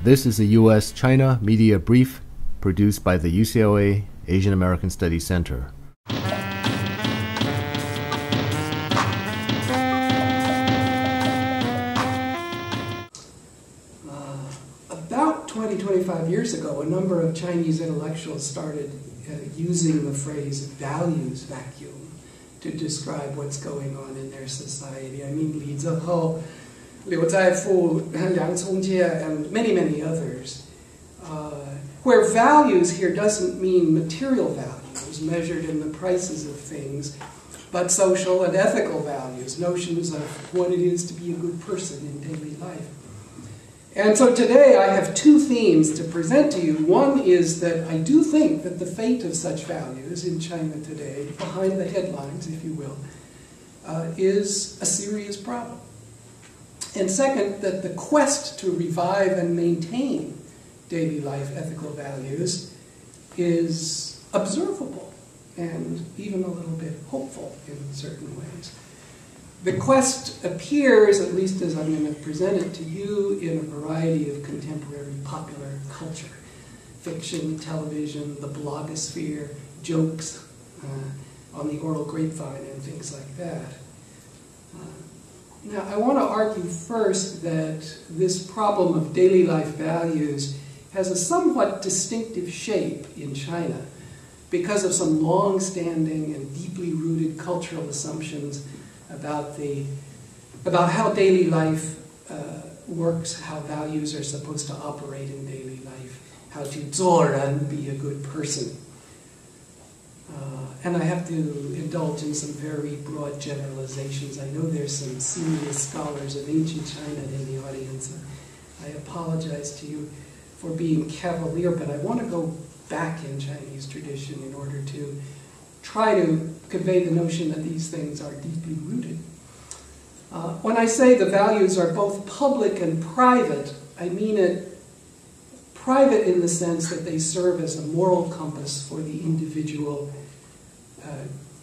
This is a U.S.-China Media Brief produced by the UCLA Asian American Studies Center. About 25 years ago, a number of Chinese intellectuals started using the phrase values vacuum to describe what's going on in their society. I mean, Li Zhehe, Liu Zaifu, Liang Congjie, and many, many others. Where values here doesn't mean material values measured in the prices of things, but social and ethical values, notions of what it is to be a good person in daily life. And so today I have two themes to present to you. One is that I do think that the fate of such values in China today, behind the headlines, if you will, is a serious problem. And second, that the quest to revive and maintain daily life ethical values is observable and even a little bit hopeful in certain ways. The quest appears, at least as I'm going to present it to you, in a variety of contemporary popular culture. Fiction, television, the blogosphere, jokes on the oral grapevine, and things like that. Now, I want to argue first that this problem of daily life values has a somewhat distinctive shape in China because of some long-standing and deeply rooted cultural assumptions about how daily life works, how values are supposed to operate in daily life, how to 做人, be a good person. And I have to indulge in some very broad generalizations. I know there's some serious scholars of ancient China in the audience. I apologize to you for being cavalier, but I want to go back in Chinese tradition in order to try to convey the notion that these things are deeply rooted. When I say the values are both public and private, I mean it private in the sense that they serve as a moral compass for the individual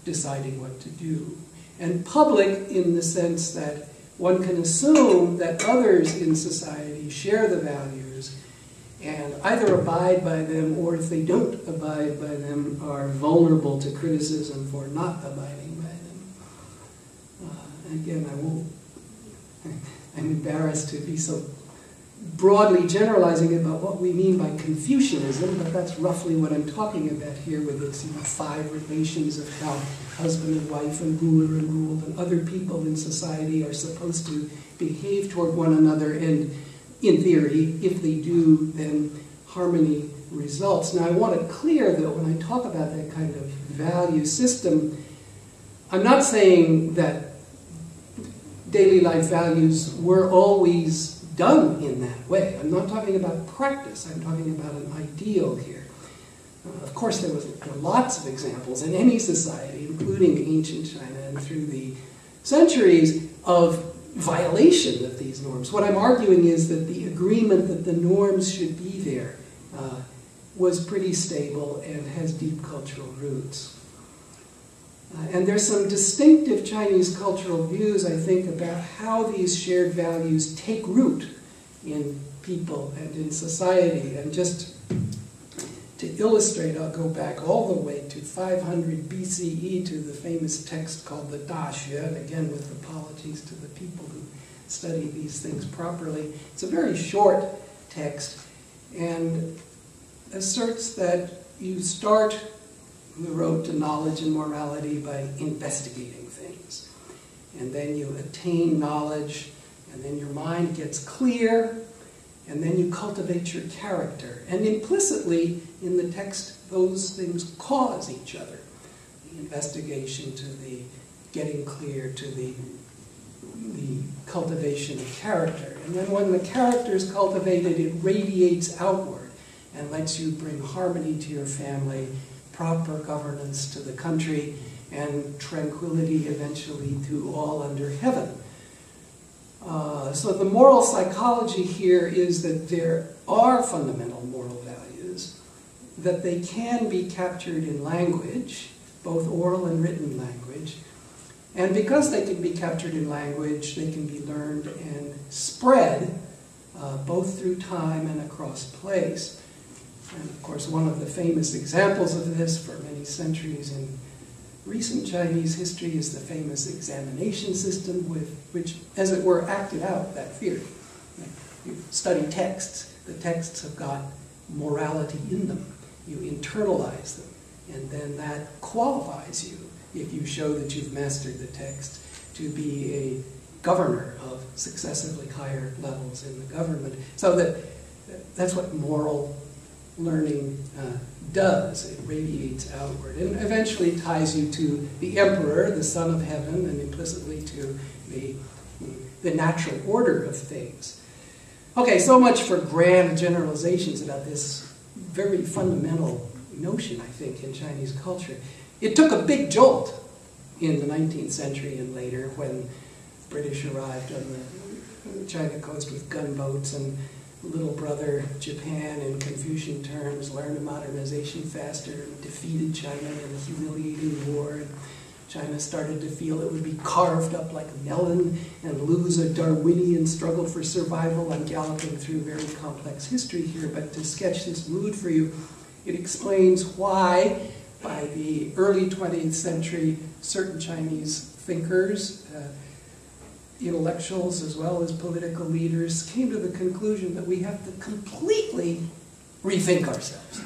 deciding what to do. And public in the sense that one can assume that others in society share the values and either abide by them, or if they don't abide by them, are vulnerable to criticism for not abiding by them. Again, I'm embarrassed to be so broadly generalizing about what we mean by Confucianism, but that's roughly what I'm talking about here with its 5 relations of how husband and wife and ruler and ruled and other people in society are supposed to behave toward one another, and in theory, if they do, then harmony results. Now, I want it clear that when I talk about that kind of value system, I'm not saying that daily life values were always done in that way. I'm not talking about practice. I'm talking about an ideal here. Of course, there were lots of examples in any society, including ancient China and through the centuries, of violation of these norms. What I'm arguing is that the agreement that the norms should be there was pretty stable and has deep cultural roots. And there's some distinctive Chinese cultural views, I think, about how these shared values take root in people and in society. And just to illustrate, I'll go back all the way to 500 BCE to the famous text called the Da Xue, and again with apologies to the people who study these things properly. It's a very short text and asserts that you start the road to knowledge and morality by investigating things. And then you attain knowledge, and then your mind gets clear, and then you cultivate your character. And implicitly, in the text, those things cause each other. The investigation to the getting clear to the cultivation of character. And then when the character is cultivated, it radiates outward and lets you bring harmony to your family, proper governance to the country, and tranquility eventually to all under heaven. So the moral psychology here is that there are fundamental moral values, that they can be captured in language, both oral and written language, and because they can be captured in language, they can be learned and spread both through time and across place. And of course, one of the famous examples of this for many centuries in recent Chinese history is the famous examination system which, as it were, acted out that theory. You study texts. The texts have got morality in them. You internalize them, and then that qualifies you, if you show that you've mastered the text, to be a governor of successively higher levels in the government. So that's what moral learning does. It radiates outward and eventually ties you to the emperor, the son of heaven, and implicitly to the natural order of things. Okay, so much for grand generalizations about this very fundamental notion, I think, in Chinese culture. It took a big jolt in the 19th century and later when British arrived on the China coast with gunboats, and little brother Japan, in Confucian terms, learned modernization faster and defeated China in a humiliating war. And China started to feel it would be carved up like a melon and lose a Darwinian struggle for survival. I'm galloping through very complex history here, but to sketch this mood for you, it explains why, by the early 20th century, certain Chinese thinkers, intellectuals as well as political leaders, came to the conclusion that we have to completely rethink ourselves.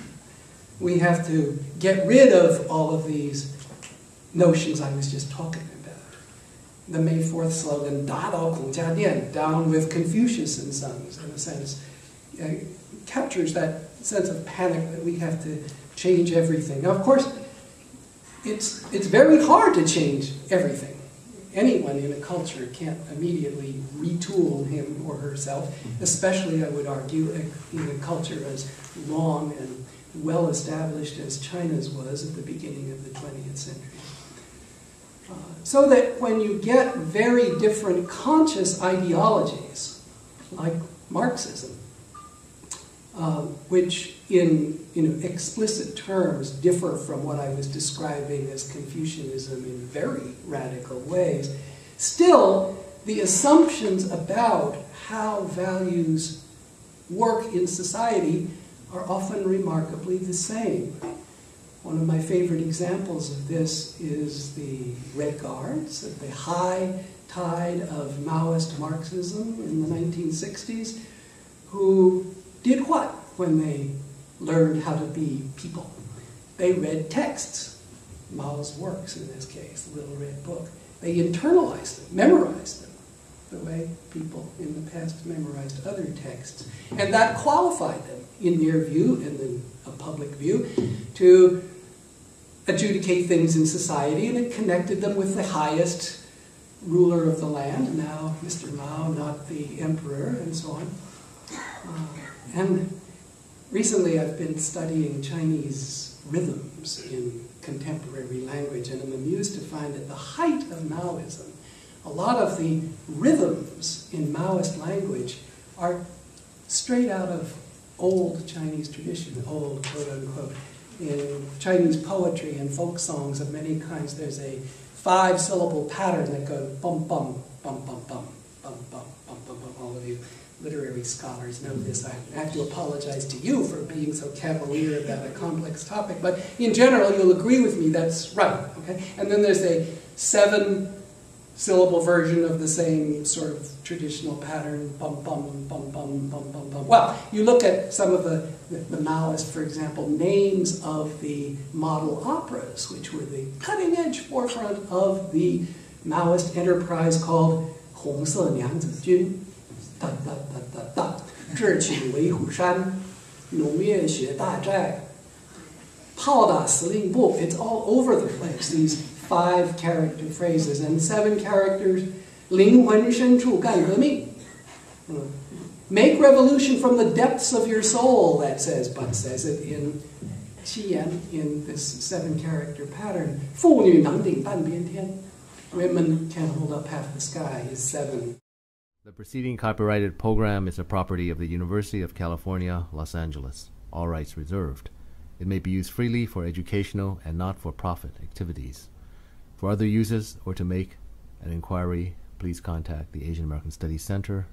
We have to get rid of all of these notions I was just talking about. The May 4th slogan, 打倒孔家店, down with Confucius and Sons, in a sense, captures that sense of panic that we have to change everything. Now, of course, it's very hard to change everything. Anyone in a culture can't immediately retool him or herself, especially, I would argue, in a culture as long and well-established as China's was at the beginning of the 20th century. So that when you get very different conscious ideologies, like Marxism, which in explicit terms differ from what I was describing as Confucianism in very radical ways, still the assumptions about how values work in society are often remarkably the same. One of my favorite examples of this is the Red Guards, at the high tide of Maoist Marxism in the 1960s, who did what when they learned how to be people? They read texts, Mao's works in this case, the Little Red Book. They internalized them, memorized them, the way people in the past memorized other texts. And that qualified them, in their view, and in a public view, to adjudicate things in society, and it connected them with the highest ruler of the land, now Mr. Mao, not the emperor, and so on. And recently I've been studying Chinese rhythms in contemporary language, and I'm amused to find at the height of Maoism, a lot of the rhythms in Maoist language are straight out of old Chinese tradition, old quote-unquote. In Chinese poetry and folk songs of many kinds, there's a 5-syllable pattern that goes bum bum bum bum bum bum bum bum bum bum. All of you literary scholars know this. I have to apologize to you for being so cavalier about a complex topic, but in general, you'll agree with me that's right. Okay, and then there's a 7-syllable version of the same sort of traditional pattern, bum bum bum bum bum bum bum. Well, you look at some of the Maoist, for example, names of the model operas, which were the cutting-edge forefront of the Maoist enterprise called 红色娘子军, 智取威虎山, 农业学大寨, 炮打司令部. It's all over the place, these 5-character phrases, and 7 characters, 灵魂深处干革命. Make revolution from the depths of your soul, that says, but says it in Qian, in this 7-character pattern. 妇女能顶半边天. Women can hold up half the sky is 7. The preceding copyrighted program is a property of the University of California, Los Angeles. All rights reserved. It may be used freely for educational and not-for-profit activities. For other uses or to make an inquiry, please contact the Asian American Studies Center